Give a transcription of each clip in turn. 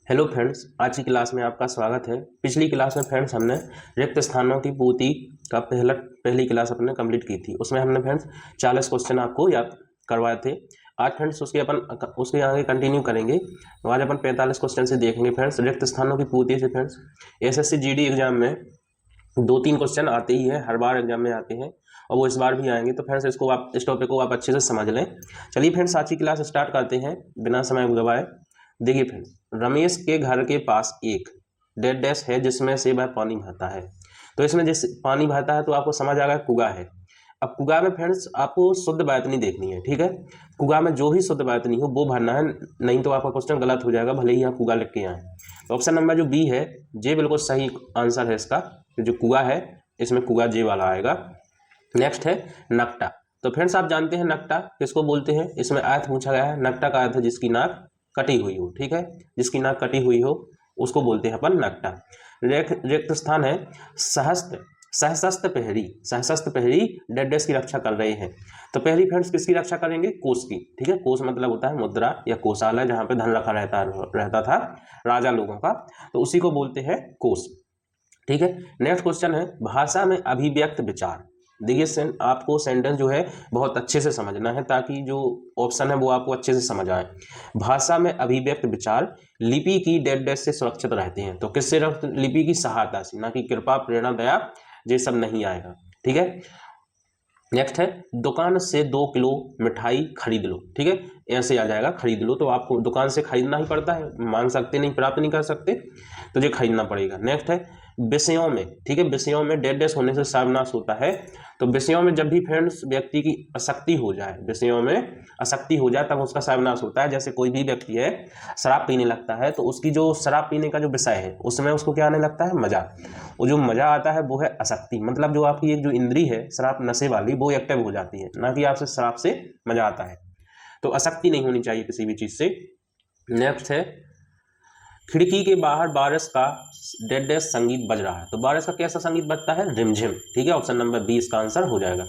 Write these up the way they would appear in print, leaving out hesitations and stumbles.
Hello friends, आज की class में आपका स्वागत है। पिछली क्लास में फ्रेंड्स हमने रिक्त स्थानों की पूर्ति का पहली क्लास अपने कंप्लीट की थी। उसमें हमने फ्रेंड्स 40 क्वेश्चन आपको याद करवाए थे। आज फ्रेंड्स उसके आगे कंटिन्यू करेंगे। तो आज अपन 45 क्वेश्चन से देखेंगे फ्रेंड्स रिक्त स्थानों की पूर्ति से। फ्रेंड्स एसएससी जीडी एग्जाम में 2-3 क्वेश्चन आते ही है, हर बार एग्जाम में आते हैं और वो इस बार भी आएंगे। तो फ्रेंड्स इस टॉपिक को आप अच्छे से समझ लें। चलिए फ्रेंड्स, आज की क्लास स्टार्ट करते हैं बिना समय गवाए। देखिए फ्रेंड्स, रमेश के घर के पास एक डेड डैश है जिसमें से वह पानी बहता है। तो इसमें जिस पानी बहता है तो आपको समझ आ गया कुआं है। अब कुआं में फ्रेंड्स आपको शुद्ध बैतनी देखनी है, ठीक है। कुआं में जो भी शुद्ध बैतनी हो वो भरना है, नहीं तो आपका क्वेश्चन गलत हो जाएगा, भले ही आप कुआं लिख के आए। तो ऑप्शन नंबर जो बी है, जे बिल्कुल सही आंसर है इसका। जो कुआं है इसमें कुआं जे वाला आएगा। नेक्स्ट है नकटा। तो फ्रेंड्स आप जानते हैं नकटा किसको बोलते हैं। इसमें अर्थ पूछा गया है, नकटा का अर्थ है जिसकी नाक कटी हुई हो, ठीक है। जिसकी नाक कटी हुई हो उसको बोलते हैं अपन नकटा। रिक्त स्थान है सहस्त्र। सहस्त्र पहरी, सहस्त्र पहरी डेड डैश की रक्षा कर रहे हैं। तो पहली फ्रेंड्स किसकी रक्षा करेंगे? कोष की, ठीक है। कोष मतलब होता है मुद्रा या कोषालय, जहां पे धन रखा रहता था राजा लोगों का, तो उसी को बोलते हैं कोष, ठीक है। नेक्स्ट क्वेश्चन है भाषा में अभिव्यक्त विचार। देखिए आपको सेंटेंस जो है बहुत अच्छे से समझना है ताकि जो ऑप्शन है वो आपको अच्छे से समझ आए। भाषा में अभिव्यक्त विचार लिपि की डेड डैश से सुरक्षित रहते हैं। तो किससे? लिपि की सहायता से, ना कि कृपा, प्रेरणा, दया, ये सब नहीं आएगा, ठीक है। नेक्स्ट है दुकान से 2 किलो मिठाई खरीद लो, ठीक है। ऐसे आ जाएगा खरीद लो, तो आपको दुकान से खरीदना ही पड़ता है, मांग सकते नहीं, प्राप्त नहीं कर सकते, तो ये खरीदना पड़ेगा। नेक्स्ट है विषयों में, ठीक है। विषयों में डेड डैश होने से सर्वनाश होता है। तो विषयों में जब भी फ्रेंड्स व्यक्ति की आसक्ति हो जाए, विषयों में आसक्ति हो जाए तब उसका सर्वनाश होता है। जैसे कोई भी व्यक्ति है शराब पीने लगता है तो उसकी जो शराब पीने का जो विषय है उसमें उसको क्या आने लगता है? मजा। वो जो मजा आता है वो है आसक्ति, मतलब जो आपकी एक जो इंद्री है शराब नशे वाली वो एक्टिव हो जाती है, ना कि आपसे शराब से मजा आता है। तो आसक्ति नहीं होनी चाहिए किसी भी चीज से। नेक्स्ट है खिड़की के बाहर बारिश का डेड डैश संगीत बज रहा है। तो बारिश का कैसा संगीत बजता है? रिमझिम, ठीक है। ऑप्शन नंबर 20 का आंसर हो जाएगा।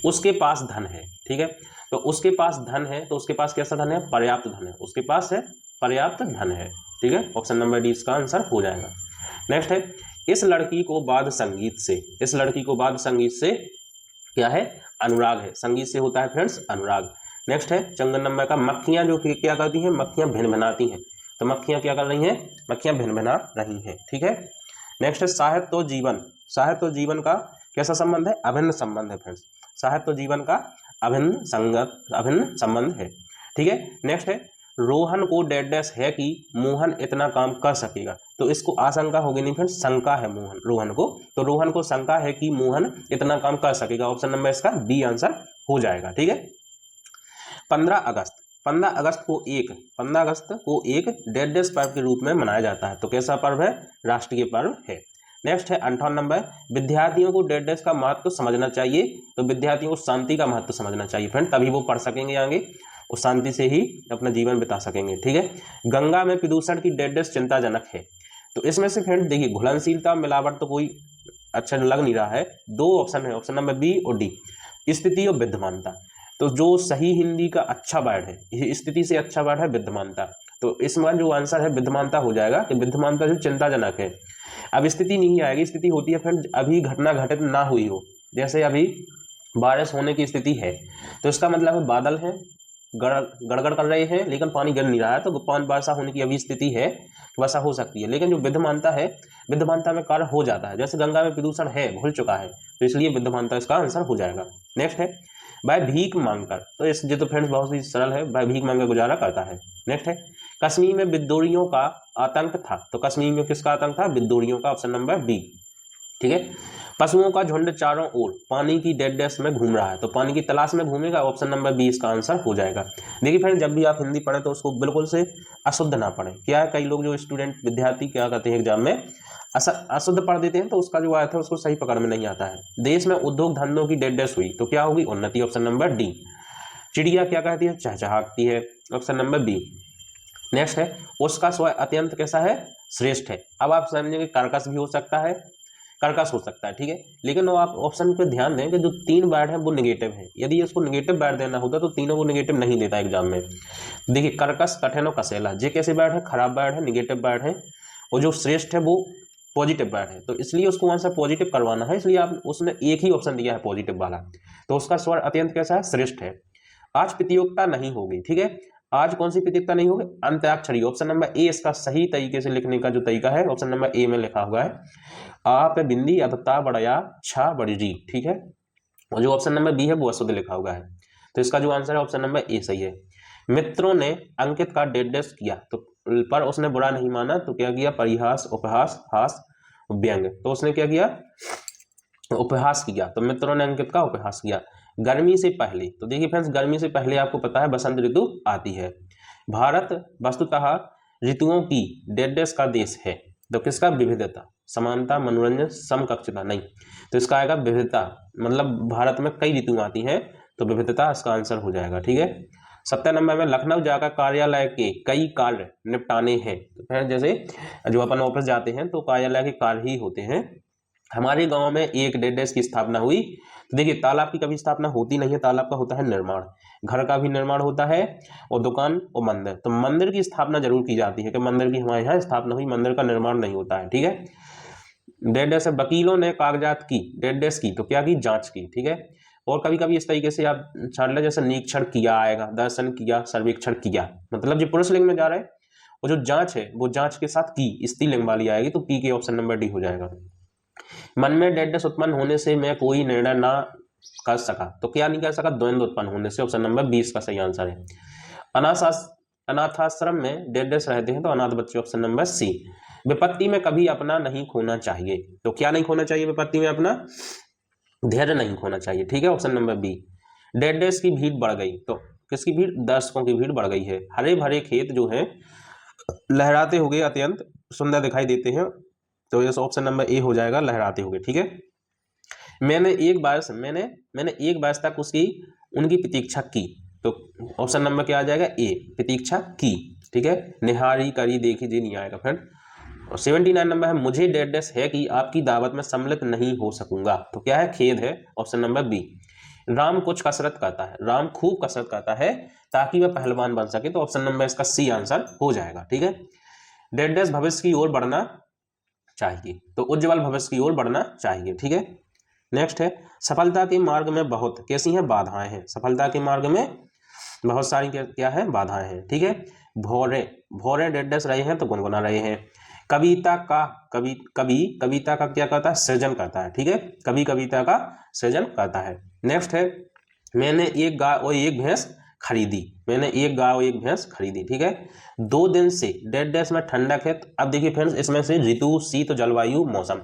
उसके पास धन है, ठीक है। तो उसके पास धन है, तो उसके पास कैसा धन है? पर्याप्त धन है। उसके पास है पर्याप्त धन है, ठीक है। ऑप्शन नंबर डी इसका आंसर हो जाएगा। नेक्स्ट है इस लड़की को वाद्य संगीत से, इस लड़की को वाद्य संगीत से क्या है? अनुराग है। संगीत से होता है फ्रेंड्स अनुराग। नेक्स्ट है चंगन नंबर का मक्खियां जो क्या करती हैं? मक्खियां भिनभिनाती हैं। तो मक्खियां क्या कर रही हैं? मक्खियां भिनभिना रही हैं, ठीक है। नेक्स्ट है साहित्य और जीवन। साहित्य और जीवन का कैसा संबंध है? अभिन्न संबंध है फ्रेंड्स। साहित्य और जीवन का अभिन्न संबंध है, ठीक है। नेक्स्ट है रोहन को डेड डैश है कि मोहन इतना काम कर सकेगा। तो इसको आशंका होगी नहीं फ्रेंड्स, शंका है रोहन को। तो रोहन को शंका है कि मोहन इतना काम कर सकेगा। ऑप्शन नंबर इसका बी आंसर हो जाएगा, ठीक है। 15 अगस्त, 15 अगस्त को एक डेड डैश पर्व के रूप में मनाया जाता है। तो कैसा पर्व है? राष्ट्रीय पर्व है। नेक्स्ट है 58 नंबर विद्यार्थियों को डेड डैश का महत्व समझना चाहिए। तो विद्यार्थियों को शांति का महत्व समझना चाहिए फ्रेंड, तभी वो पढ़ सकेंगे आगे और शांति से ही अपना जीवन बिता सकेंगे, ठीक है। गंगा में प्रदूषण की डेड डैश चिंताजनक है। तो इसमें से फ्रेंड देखिए घुलनशीलता मिलावट तो कोई अच्छा लग नहीं रहा है। 2 ऑप्शन है, ऑप्शन नंबर बी और डी, स्थिति और विद्यमानता। तो जो सही हिंदी का अच्छा वर्ड है, स्थिति से अच्छा वर्ड है विद्यमानता। तो इसमें जो आंसर है विद्यमानता हो जाएगा कि विद्यमानता जो चिंताजनक है। अब स्थिति नहीं आएगी, स्थिति होती है फ्रेंड अभी घटना घटित ना हुई हो। जैसे अभी बारिश होने की स्थिति है तो इसका मतलब है बादल है, गड़गड़ कर रहे हैं लेकिन पानी गिर नहीं रहा है, तो पानी वर्षा होने की अभी स्थिति है, वर्षा हो सकती है। लेकिन जो विद्यमानता है, विद्यमानता में कार्य हो जाता है। जैसे गंगा में प्रदूषण है, घुल चुका है, तो इसलिए विद्यमानता इसका आंसर हो जाएगा। नेक्स्ट है वह भीख मांगकर। तो इस ये तो फ्रेंड्स बहुत ही सरल है, वह भीख मांगकर गुजारा करता है। नेक्स्ट है कश्मीर में विद्रोहियों का आतंक था। तो कश्मीर में किसका आतंक था? विद्रोहियों का। ऑप्शन नंबर बी, ठीक है। पशुओं का झुंड चारों ओर पानी की डेड डैश में घूम रहा है। तो पानी की तलाश में घूमेगा। ऑप्शन नंबर बी इसका आंसर हो जाएगा। देखिए फ्रेंड जब भी आप हिंदी पढ़ें तो उसको बिल्कुल से अशुद्ध ना पढ़ें। क्या है, कई लोग जो स्टूडेंट विद्यार्थी क्या करते हैं एग्जाम में अशुद्ध पढ़ देते हैं, तो उसका जो अर्थ है उसको सही पकड़ में नहीं आता है। देश में उद्योग धंधों की डेड डैश हुई तो क्या होगी? उन्नति। Option number D. चिड़िया क्या कहती है? चहचहाती है। Option number B. नेक्स्ट है उसका स्वय अत्यंत कैसा है? श्रेष्ठ है। अब आप समझेंगे कर्कश भी हो सकता है, कर्कश हो सकता है, ठीक है। लेकिन वो आप ऑप्शन पे ध्यान दें कि जो 3 वर्ड है वो निगेटिव है, यदि इसको निगेटिव वर्ड देना होता तो तीनों को निगेटिव नहीं देता एग्जाम में। देखिए कर्कश, कठिन और कसेला, ये कैसे वर्ड है, खराब वर्ड है, निगेटिव वर्ड है, और जो श्रेष्ठ है वो पॉजिटिव वर्ड है, तो इसलिए उसको आंसर पॉजिटिव करवाना है, इसलिए आप उसने एक ही ऑप्शन दिया है पॉजिटिव वाला, तो उसका स्वर अत्यंत कैसा है, श्रेष्ठ है। आज प्रतियोगिता नहीं होगी, ठीक है, आज कौन सी प्रतियोगिता नहीं होगी, अंत्याक्षरी, ऑप्शन नंबर ए इसका सही तरीके से लिखने का जो तरीका है ऑप्शन नंबर ए में लिखा हुआ है, आप बिंदी अतता बड़या छा बड़ी जी, ठीक है, और जो ऑप्शन नंबर बी है वो अशुद्ध लिखा हुआ है, तो इसका जो आंसर है ऑप्शन नंबर ए सही है। मित्रों ने अंकित का डेडनेस किया, तो पर उसने बुरा नहीं माना, तो क्या किया, परिहास, उपहास, हास, व्यंग, तो उसने क्या किया, उपहास किया, तो मित्रों ने अंकित का उपहास किया। गर्मी से पहले, तो देखिए फ्रेंड्स गर्मी से पहले आपको पता है बसंत ऋतु आती है। भारत वस्तुतः ऋतुओं की डेडनेस का देश है, तो किसका, विविधता, समानता, मनोरंजन, समकक्षता, नहीं, तो इसका आएगा विविधता, मतलब भारत में कई ऋतुएं आती हैं, तो विविधता इसका आंसर हो जाएगा, ठीक है। 70 नंबर में लखनऊ जाकर कार्यालय के कई कार्य निपटाने हैं, तो फिर जैसे जो अपन ऑफिस जाते हैं तो कार्यालय के कार्य ही होते हैं। हमारे गांव में एक डेडनेस की स्थापना हुई, तो देखिए तालाब की कभी स्थापना होती नहीं है, तालाब का होता है निर्माण, घर का भी निर्माण होता है, और दुकान और मंदिर, तो मंदिर की स्थापना जरूर की जाती है कि मंदिर की हमारे यहाँ स्थापना हुई, मंदिर का निर्माण नहीं होता है, ठीक है। डेडनेस है, वकीलों ने कागजात की डेडनेस की, तो क्या की, जांच की, ठीक है। और कभी कभी इस तरीके से आप छाट ले, जैसे निरीक्षण किया आएगा, दर्शन किया, सर्वेक्षण किया, मतलब जो पुरुष लिंग में जा रहा है, और जो जांच है वो जांच के साथ की स्त्रीलिंग वाली आएगी, तो की के ऑप्शन नंबर डी हो जाएगा। मन में डेडनेस उत्पन्न होने से मैं कोई निर्णय ना कर सका, तो क्या नहीं कर सका, द्वंद्व उत्पन्न होने से, ऑप्शन नंबर 20 का सही आंसर है। अनाथाश्रम में डेडनेस रहते हैं, तो अनाथ बच्चे, ऑप्शन नंबर सी। विपत्ति में कभी अपना नहीं खोना चाहिए, तो क्या नहीं खोना चाहिए विपत्ति में, अपना धैर्य नहीं खोना चाहिए, ठीक है, ऑप्शन नंबर बी। डेडनेस की भीड़ बढ़ गई, तो किसकी भीड़, दर्शकों की भीड़ बढ़ गई है। हरे भरे खेत जो है लहराते हुए अत्यंत सुंदर दिखाई देते हैं, तो ये ऑप्शन नंबर ए हो जाएगा, लहराते हुए, ठीक है। मैंने एक बार तक उसकी उनकी प्रतीक्षा की, तो ऑप्शन नंबर क्या आ जाएगा, ए, प्रतीक्षा की, ठीक है। निहारी करी देखी जी नहीं आएगा फिर। और 79 नंबर है, मुझे डेडनेस है कि आपकी दावत में सम्मिलित नहीं हो सकूंगा, तो क्या है, खेद है, ऑप्शन नंबर बी। राम कुछ कसरत करता है, राम खूब कसरत करता है ताकि वह पहलवान बन सके, तो ऑप्शन नंबर इसका सी आंसर हो जाएगा, ठीक है। डेडनेस भविष्य की ओर बढ़ना चाहिए, तो उज्जवल भविष्य की ओर बढ़ना चाहिए, ठीक है। नेक्स्ट है, सफलता के मार्ग में बहुत कैसी हैं, बाधाएं हैं, सफलता के मार्ग में बहुत सारी क्या है, बाधाएं हैं, ठीक है। भौरे, भौरे डेडनेस रहे हैं, तो गुनगुना रहे हैं। कविता का क्या करता है, सृजन करता है, ठीक है, कविता का सृजन करता है। नेक्स्ट है, मैंने एक गाय और एक भैंस खरीदी, मैंने एक गाय और एक भैंस खरीदी, ठीक है। 2 दिन से डेडनेस में ठंडक है, अब देखिए फ्रेंड्स इसमें से ऋतु, शीत, जलवायु, मौसम,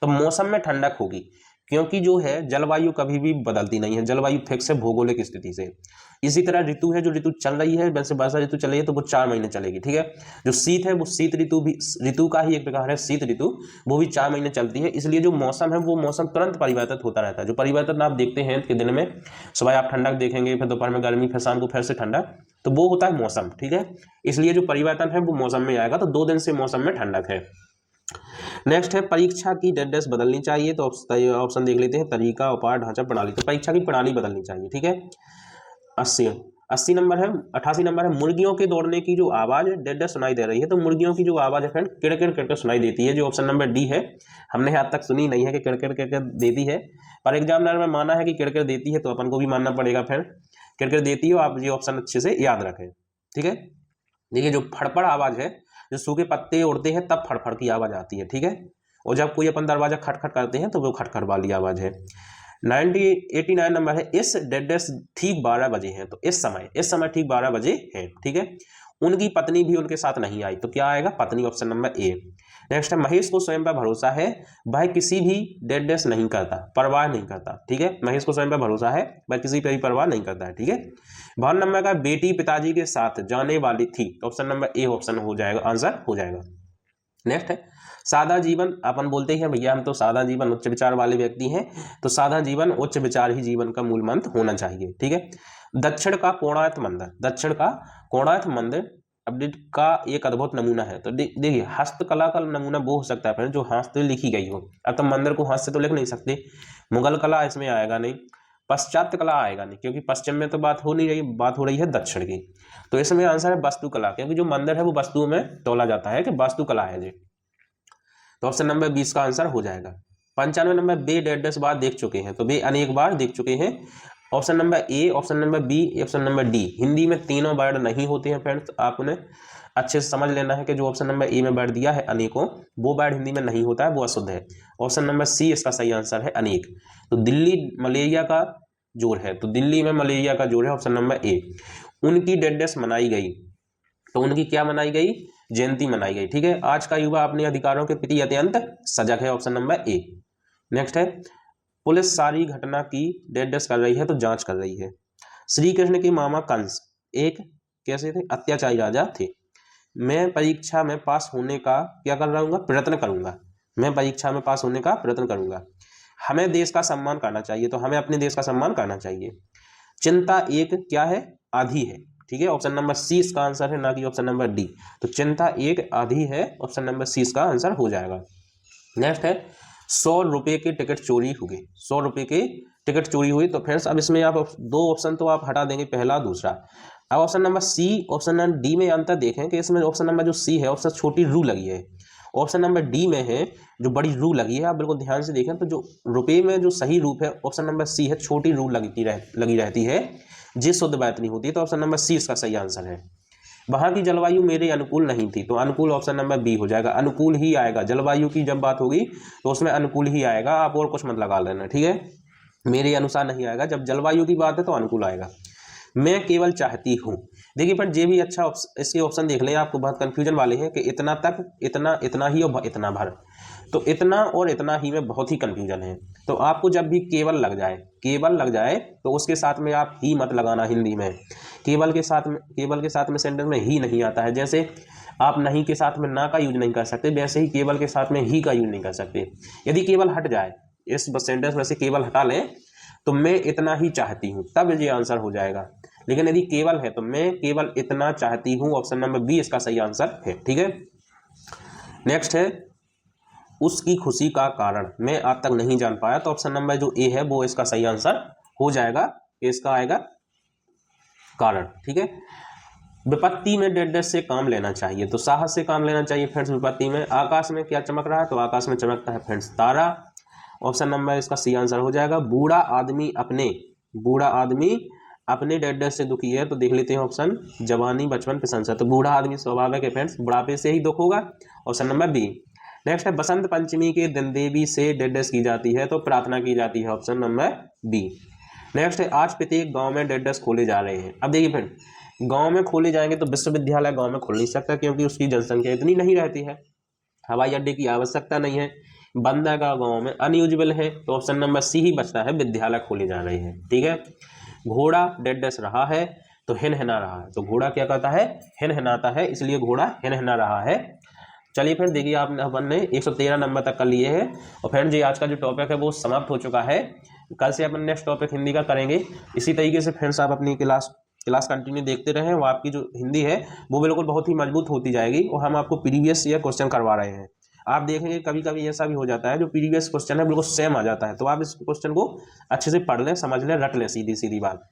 तो मौसम में ठंडक होगी, क्योंकि जो है जलवायु कभी भी बदलती नहीं है, जलवायु फिक्स है भौगोलिक स्थिति से। इसी तरह ऋतु है, जो ऋतु चल रही है, वैसे वर्षा ऋतु चल रही है तो वो 4 महीने चलेगी, ठीक है। जो शीत है वो शीत ऋतु भी ऋतु का ही एक प्रकार है, शीत ऋतु, वो भी 4 महीने चलती है, इसलिए जो मौसम है वो मौसम तुरंत परिवर्तित होता रहता है। जो परिवर्तन आप देखते हैं कि दिन में सुबह आप ठंडक देखेंगे, फिर दोपहर में गर्मी, फिर शाम को फिर से ठंडक, तो वो होता है मौसम, ठीक है। इसलिए जो परिवर्तन है वो मौसम में आएगा, तो 2 दिन से मौसम में ठंडक है। नेक्स्ट है, परीक्षा की डेडनेस बदलनी चाहिए, तो ऑप्शन देख लेते हैं, तरीका, उपाय, ढांचा, प्रणाली, तो परीक्षा की प्रणाली बदलनी चाहिए, ठीक है। 80 नंबर है, 88 नंबर है, मुर्गियों के दौड़ने की जो आवाज है डेडनेस सुनाई दे रही है, तो मुर्गियों की जो आवाज है फ्रेंड किड़किड़ किड़किड़ सुनाई देती है, जो ऑप्शन नंबर डी है। हमने आज तक सुनी नहीं है कि किड़किड़ किड़किड़ देती है, पर एग्जामिनर में माना है कि किड़किड़ देती है, तो अपन को भी मानना पड़ेगा फ्रेंड, किड़किड़ देती है, आप ये ऑप्शन अच्छे से याद रखें, ठीक है। देखिए जो फड़फड़ आवाज है, जो सूखे पत्ते उड़ते हैं तब फड़फड़ की आवाज आती है, ठीक है, और जब कोई अपन दरवाजा खटखट करते हैं तो वो खटखट वाली आवाज है। 89 नंबर है, इस डेडनेस ठीक 12 बजे है, तो इस समय ठीक 12 बजे है, ठीक है। उनकी पत्नी भी उनके साथ नहीं आई, तो क्या आएगा, पत्नी, ऑप्शन नंबर ए। नेक्स्ट है, महेश को स्वयं पर भरोसा है, वह किसी भी डेडनेस नहीं करता, परवाह नहीं करता, ठीक है। महेश को स्वयं पर भरोसा है, वह किसी पर भी परवाह नहीं करता है, ठीक है। 52 नंबर का, बेटी पिताजी के साथ जाने वाली थी, तो ऑप्शन नंबर ए ऑप्शन हो जाएगा, आंसर हो जाएगा। नेक्स्ट है, सादा जीवन, अपन बोलते हैं भैया हम तो सादा जीवन, उच्च विचार वाले व्यक्ति हैं, तो सादा जीवन, उच्च विचार ही जीवन का मूल मंत्र होना चाहिए, ठीक है। दक्षिण का कोणार्क मंदिर अपडेट का एक अद्भुत नमूना है। तो देखिए हस्तकला का नमूना वो हो सकता है फ्रेंड्स जो हाथ से लिखी गई हो। अब तो मंदिर को हाथ से तो लिख नहीं सकते, मुगल कला इसमें आएगा नहीं, पश्चात्य कला आएगा नहीं, क्योंकि पश्चिम में तो बात हो नहीं रही, बात हो रही है दक्षिण की। तो इसमें आंसर है वास्तुकला, क्योंकि जो मंदिर है वो वस्तुओं में तोला जाता है कि वास्तुकला है जी। तो ऑप्शन नंबर 20 का आंसर हो जाएगा। 95 नंबर बे डेढ़ 10 बार देख चुके हैं, तो बे अनेक बार देख चुके हैं। Option number A, option number B, option number D. Hindi में तीनों वर्ड नहीं होते हैं फ्रेंड्स, आपने अच्छे से समझ लेना है कि जो ऑप्शन नंबर ए में वर्ड दिया है अनेकों, वो वर्ड हिंदी में नहीं होता है, वो अशुद्ध है। ऑप्शन नंबर सी इसका सही आंसर है अनेक। तो दिल्ली मलेरिया का जोर है, तो दिल्ली में मलेरिया का जोर है ऑप्शन नंबर ए। उनकी डेथ डेस मनाई गई, तो उनकी क्या मनाई गई, जयंती मनाई गई। ठीक है, आज का युवा अपने अधिकारों के प्रति अत्यंत सजग है, ऑप्शन नंबर ए। नेक्स्ट है पुलिस सारी घटना की डेथ डेस कर रही है, तो जांच कर रही है। श्री कृष्ण के मामा कंस एक कैसे थे, अत्याचारी राजा थे। मैं परीक्षा में पास होने का क्या कर रहा हूँ, प्रयत्न करूंगा, मैं परीक्षा में पास होने का प्रयत्न करूंगा। हमें देश का सम्मान करना चाहिए, तो हमें अपने देश का सम्मान करना चाहिए। चिंता एक क्या है, आधी है। ठीक है, ऑप्शन नंबर सी इसका आंसर है, ना कि ऑप्शन नंबर डी। तो चिंता एक आधी है, ऑप्शन नंबर सी इसका आंसर हो जाएगा। नेक्स्ट है 100 रुपये की टिकट चोरी हुई, 100 रुपये की टिकट चोरी हुई। तो फ्रेंड्स अब इसमें आप दो ऑप्शन तो आप हटा देंगे, पहला दूसरा। अब option number C option number D में अंतर देखें कि इसमें ऑप्शन नंबर जो सी है ऑप्शन छोटी रू लगी है, ऑप्शन नंबर डी में है जो बड़ी रू लगी है। आप बिल्कुल ध्यान से देखें तो जो रुपये में जो सही रूप है ऑप्शन नंबर सी है, छोटी रू लगी रहती है, जी शुद्ध बात नहीं होती। तो ऑप्शन नंबर सी इसका सही आंसर है। वहां की जलवायु मेरे अनुकूल नहीं थी, तो अनुकूल ऑप्शन नंबर बी हो जाएगा। अनुकूल ही आएगा, जलवायु की जब बात होगी तो उसमें अनुकूल ही आएगा, आप और कुछ मत लगा लेना। ठीक है, मेरे अनुसार नहीं आएगा, जब जलवायु की बात है तो अनुकूल आएगा। मैं केवल चाहती हूँ, देखिए पर ये भी अच्छा इसके ऑप्शन देख लें, आपको बहुत कंफ्यूजन वाले हैं कि इतना तक, इतना, इतना ही और इतना भर। तो इतना और इतना ही में बहुत ही कंफ्यूजन है। तो आपको जब भी केवल लग जाए तो उसके साथ में आप ही मत लगाना। हिंदी में केवल के साथ में सेंटेंस में ही नहीं आता है। जैसे आप नहीं के साथ में ना का यूज नहीं कर सकते, वैसे ही केवल के साथ में ही का यूज नहीं कर सकते। यदि केवल हट जाए, इस सेंटेंस में से केवल हटा लें तो मैं इतना ही चाहती हूँ, तब ये आंसर हो जाएगा। लेकिन यदि केवल है तो मैं केवल इतना चाहती हूँ, ऑप्शन नंबर बी इसका सही आंसर है। ठीक है, नेक्स्ट है उसकी खुशी का कारण मैं आज तक नहीं जान पाया, तो ऑप्शन नंबर जो ए है वो इसका सही आंसर हो जाएगा, इसका आएगा कारण। ठीक है, विपत्ति में डेढ़ डेढ़ से काम लेना चाहिए, तो साहस से काम लेना चाहिए फ्रेंड्स विपत्ति में। आकाश में क्या चमक रहा है, तो आकाश में चमकता है फ्रेंड्स तारा, ऑप्शन नंबर इसका सी आंसर हो जाएगा। बूढ़ा आदमी अपने डेढ़ डेढ़ से दुखी है, तो देख लेते हैं ऑप्शन जवानी बचपन प्रशंसा। तो बूढ़ा आदमी स्वाभाविक है फ्रेंड्स, बुढ़ापे से ही दुख होगा, ऑप्शन नंबर बी। नेक्स्ट है बसंत पंचमी के दिन देवी से डेढ़ डेढ़ की जाती है, तो प्रार्थना की जाती है, ऑप्शन नंबर बी। नेक्स्ट है आज प्रत्येक गांव में डेढ़ डेढ़ खोले जा रहे हैं। अब देखिए फ्रेंड, गांव में खोले जाएंगे तो विश्वविद्यालय गांव में खोल नहीं सकता, क्योंकि उसकी जनसंख्या इतनी नहीं रहती है, हवाई अड्डे की आवश्यकता नहीं है, बंदरगाह गांव में अनयूजेबल है, तो ऑप्शन नंबर सी ही बचता है, विद्यालय खोले जा रहे हैं। ठीक है, घोड़ा डेढ़ डेढ़ रहा है तो हिनहिना रहा है, तो घोड़ा क्या करता है, हिनहिनाता है, इसलिए घोड़ा हिनहिना रहा है। चलिए फिर देखिए आपने अपन ने 113 नंबर तक कर लिए हैं। और फ्रेंड्स ये आज का जो टॉपिक है वो समाप्त हो चुका है। कल से अपन नेक्स्ट टॉपिक हिंदी का करेंगे। इसी तरीके से फ्रेंड्स आप अपनी क्लास कंटिन्यू देखते रहें, वो आपकी जो हिंदी है वो बिल्कुल बहुत ही मजबूत होती जाएगी। और हम आपको प्रीवियस ईयर क्वेश्चन करवा रहे हैं। आप देखेंगे कभी कभी ऐसा भी हो जाता है जो प्रीवियस क्वेश्चन है बिल्कुल सेम आ जाता है, तो आप इस क्वेश्चन को अच्छे से पढ़ लें, समझ लें, रट लें, सीधी सीधी बात।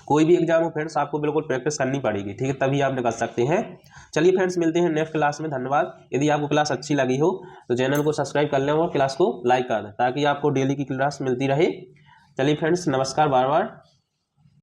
कोई भी एग्जाम हो फ्रेंड्स आपको बिल्कुल प्रैक्टिस करनी पड़ेगी, ठीक है, तभी आप निकल सकते हैं। चलिए फ्रेंड्स मिलते हैं नेक्स्ट क्लास में, धन्यवाद। यदि आपको क्लास अच्छी लगी हो तो चैनल को सब्सक्राइब कर लें और क्लास को लाइक कर दें, ताकि आपको डेली की क्लास मिलती रहे। चलिए फ्रेंड्स नमस्कार, बार बार